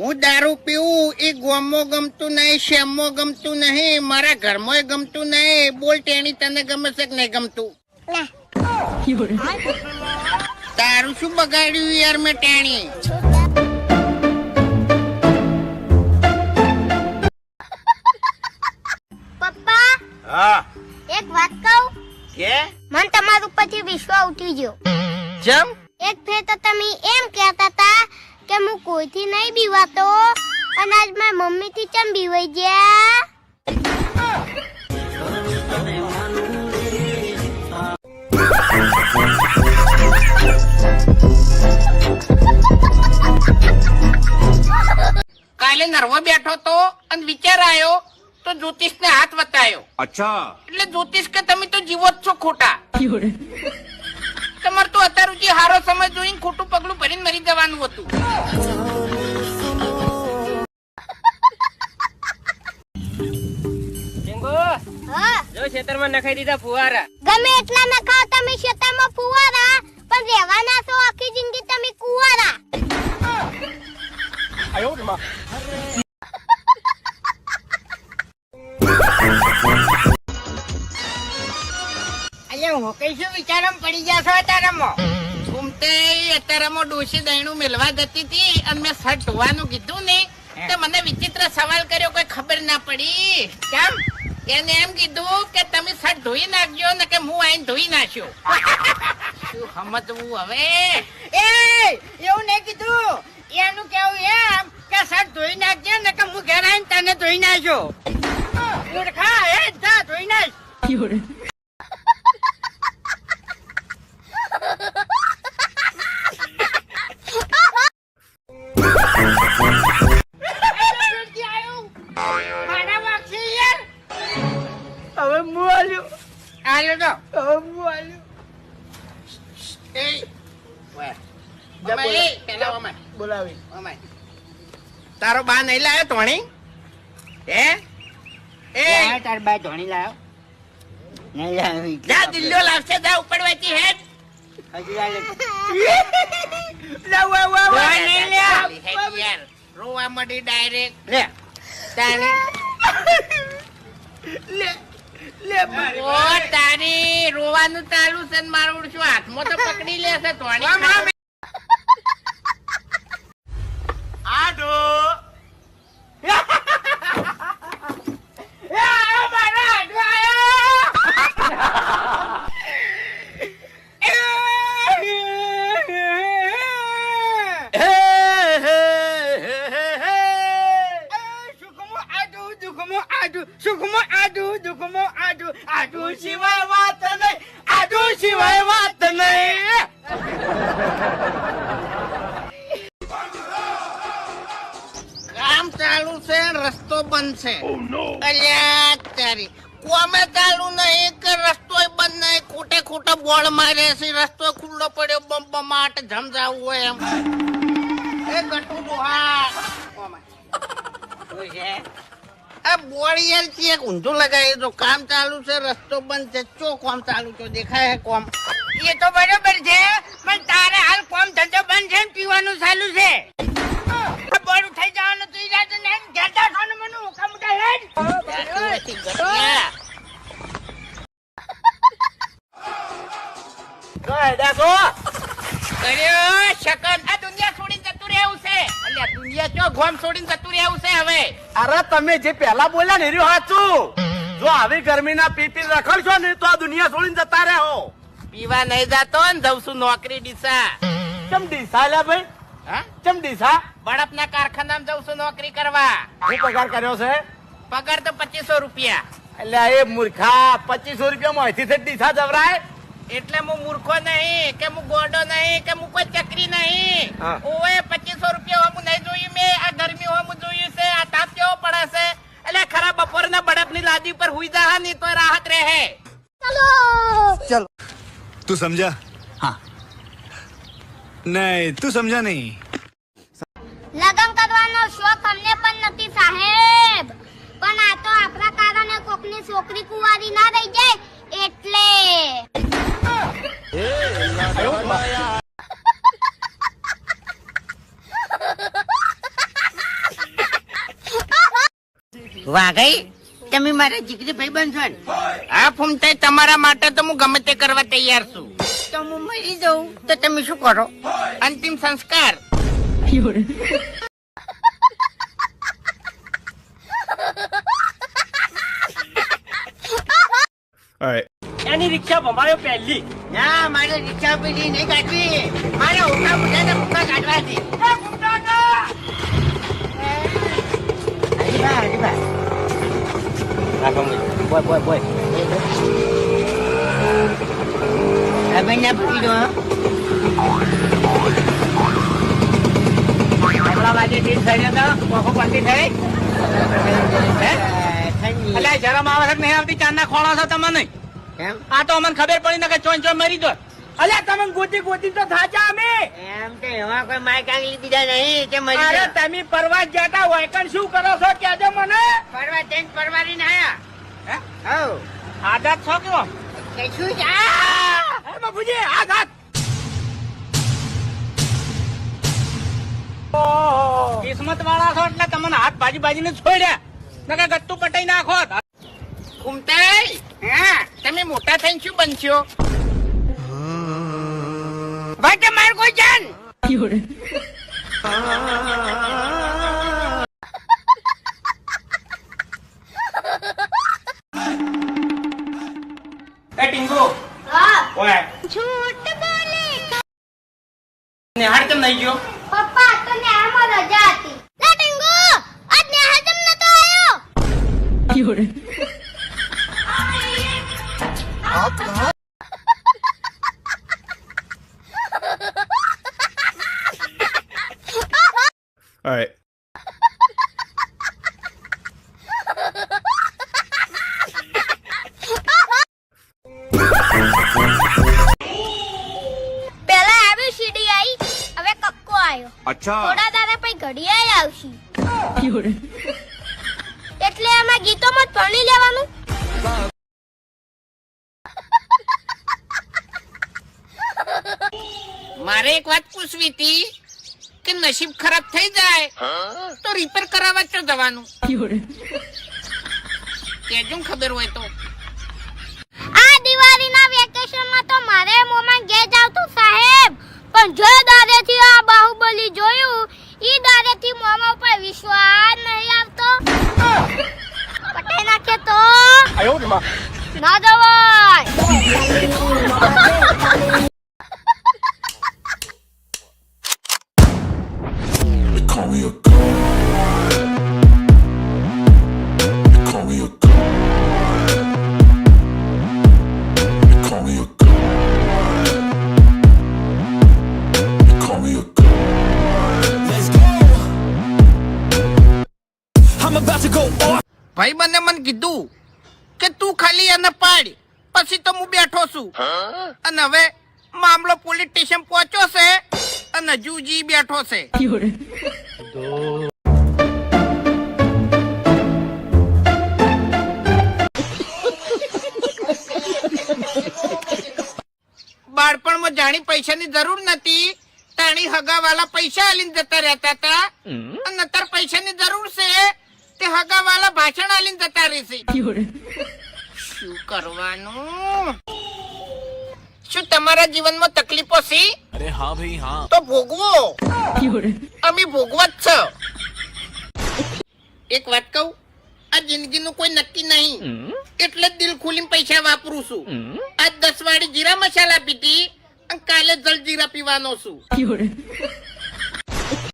હું દારૂ પીવું એ ગોમમાં ગમતું નહીં, શેમમાં ગમતું નહીં, મારા ઘરમાં ગમતું નહીં. બોલ ટેણી, તને ગમે છે કે નહીં ગમતું? તારું શું બગાડ્યું યાર મેં ટેણી? પપ્પા, હા એક વાત કહું? કે મને તમારા ઉપરથી વિશ્વાસ ઉઠી ગયો. જમ એક ફેર તો તમે એમ કહેતા હતા કે હું કોઈથી નહીં બીવાતો, અને આજ મારી મમ્મીથી ચમ બીવાઈ ગયા? કાલે નરવો બેઠો તો અને વિચાર આવ્યો તો જ્યોતિષ ને હાથ વતાયો. અચ્છા એટલે જ્યોતિષ કે તમે તો જીવો જ છો ખોટા. તમારે તો અત્યાર સુધી હારો સમય જોઈને ખોટું પગલું ભરીને મરી જવાનું હતું. હા, જો ખેતરમાં નખાઈ દીધા ફુવારા. ગમે એટલા નખાવ તમે ખેતરમાં ફુવારા, પણ રહેવાના છો આખી જિંદગી તમે કુવારા. અલ્યા હું કઈ શું વિચારમાં પડી ગયા છો અત્યારમાં? ઘૂમતે અત્યારમાં ડોશી દહીણું મેળવા જતી હતી અને મેં શર્ટ ધોવાનું કીધું ને તો મને વિચિત્ર સવાલ કર્યો, કોઈ ખબર ના પડી. કેમ? એને એમ કીધું કે તમે શર્ટ ધોઈ નાખજો ને કે હું આઈને ધોઈ નાખ્યો. શું સમજવું હવે? એ એવું નહીં કીધું, એનું કેવું એમ કે શર્ટ ધોઈ નાખજે ને કે હું ઘરે આવીને તને ધોઈ નાખ્યો. મૂર્ખા, એ જા ધોઈ નાખ. તારો બા નહીં લાયો ધોણી? હે એ તાર બા ધોણી લાયો? નહીં લાયો. જા દિલ્યો લાવશે, જા ઉપડવાથી હેડ. રોવા મળી ડાયરેક્ટ. લે તારે ઓ તારી રોવાનું ચાલુ છે ને મારું શું હાથમાં તો પકડી લેશે ધોણી. આડો સિવાય વાત નહીં, આડુ સિવાય વાત નહીં. કામ ચાલુ છે, રસ્તો બંધ છે. અલ્યા તારી કોમે ચાલુ નહીં કે રસ્તો બંધ નહીં. ખોટે ખોટા બોળ મારે છે. રસ્તો ખુલ્લો પડ્યો, બમાટ જમજાવું હોય એમ. એ ગટુ ડોહા આ બોળિયલ થી એક ઊંધું લગાવી દો. કામ ચાલુ છે, રસ્તો બંધ છે. ચો કામ ચાલુ તો દેખાય હે કોમ. એ તો બરોબર છે, પણ તારે હાલ કોમ ધંધો બંધ છે, પીવાનું ચાલુ છે. બોરું થઈ જવાનું તું ઈરાદો ને ઘેટા સોને મને ઓકા મોટા હેડ. દેખો કર્યો શકન. આ દુનિયા છોડીને જતું રહેવું છે. અલ્યા દુનિયા ચો ગોમ છોડીને જતું રહેવું છે હવે. અરે તમે જે પહેલા બોલ્યા ને રહ્યું સાચું. જો આવી ગરમીના પીપી રખડશો ને તો આ દુનિયા છોડીને જતા રહો. પીવા નહીં જાતો ને જઉં છું નોકરી ડીસા. ચમ ડીસા લ્યા ભાઈ? હા ચમ ડીસા? બળપના કારખાનામાં જઉં છું નોકરી કરવા. શું પગાર કર્યો છે? પગાર તો 2500 રૂપિયા. એટલે એ મૂર્ખા 2500 રૂપિયામાં અહીંથી ડીસા જવરાય? એટલે હું મૂર્ખો નહીં કે હું ગોડો નહીં કે હું કોઈ ચકરી નહીં. હા. ઓએ 2500 રૂપિયા હું નહીં જોયું મેં. આ ગરમી હું જોયું છે. આ તાપ કેવો પડે છે. એટલે ખરા બપોરના બળપની લાદી પર હુઈ જા નહીં તો રાહત રહે. चलो तू समझा? हाँ नहीं तू समझा नहीं. લગન કરવાનો શોખ અમને પણ નથી સાહેબ, પણ આ તો આપણા કારણે કોકની છોકરી કુંવારી ના રહી જાય એટલે. વાઘઈ તમે મારા જીગરી ભાઈ બનશો ને? આ ફૂમતાઈ તમારા માટે તો હું ગમે તે કરવા તૈયાર છું. તો હું મરી જાઉં તો તમે શું કરો? અંતિમ સંસ્કાર. એની રિક્ષા ભમાયો પહેલી. ના મારે રિક્ષા પેલી નહીં કાઢવી, મારે ઓછા મોટા મુખા કાઢવાથી. હરીબા હરીબા હવે ના પૂરી દો. આપણા બાજુ ડીલ થઈ જતો મોખો પંડી થઈ એટલે શરમ આવે છે કે નહીં આવતી? ચાંદના ખોળા છો તમને? એમ આ તો અમને ખબર પડી ને કે ચોન ચોન મરી દો. અલ્યા તમે ગોતી ગોતી તો થાચા અમે. એમ તો એવા કોઈ માઇક આગળ દીધા નહીં કે મરી અરે જાઓ. તમે પરવા જતા હોય કણ શું કરો છો કેજો મને. ફરવા જઈને પરવારી ને આયા. હે? હઉ આદત છો કેવો? કે શું છે? હે બાપુજી આદત. કિસ્મત વાળા છો એટલે તમને હાથ બાજી બાજીને છોડ્યા નકર ગટ્ટુ પટાઈ નાખો. ફૂમતાઈ, હા તમે મોટા થઈને શું બનશો? ભાઈ માર કોઈ જાન એ ટીંગુ હા ઓય झूठ बोले નિહાળ કેમ નહીં ગયો? પપ્પા તો નેહામાં રજા હતી. લે ટીંગુ આજ નેહા જમ નતો આયો. All right. પેલા આવ્યું સીડી આઈ, હવે કક્કો આયો. अच्छा થોડા દાડા પછી ઘડિયાળ આવશે. એટલે આમાં ગીતોમાં જ ભણી લેવાનું. મારે એક વાત પૂછવી હતી કે નસીબ ખરાબ થઈ જાય તો રિપેર કરાવવા તો જવાનું કેજો ને ખબર હોય તો. આ દિવાળીના વેકેશનમાં તો મારે મોમાં ઘેર જાવતું સાહેબ, પણ જો દારેથી આ બાહુબલી જોયું ઈ દારેથી મોમાં ઉપર વિશ્વાસ નહીં આવતો. પટાઈ નાખે તો ના જવાય. Call me a god. Call me a god. Call me a god. Call me a god. Let's go. I'm about to go off. ભાઈ બંને મને કીધું કે તું ખાલી એને પાડ, પછી તો હું બેઠો છું. અને હવે મામલો પોલીસ સ્ટેશન પહોંચ્યો છે અને જુજી બેઠો છે. બાળપણમાં જાણી પૈસાની જરૂર નથી તાણી હગાવાલા પૈસા આલીને જતા રહેતા હતા, અને અત્યારે પૈસાની જરૂર છે તે હગાવાલા ભાષણ આલીને જતા રહેશે. શું કરવાનું? શું તમારા જીવનમાં તકલીફો છે? अरे हाँ भाई हाँ. તો ભોગવો. અમે ભોગવા જ છો. એક વાત કહું, આ જિંદગીનું કોઈ નક્કી નહીં, એટલે જ દિલ ખુલીને પૈસા વાપરું છું. આજ 10 વાળી જીરા મસાલા પીધી અને કાલે જલજીરા પીવાનો છું.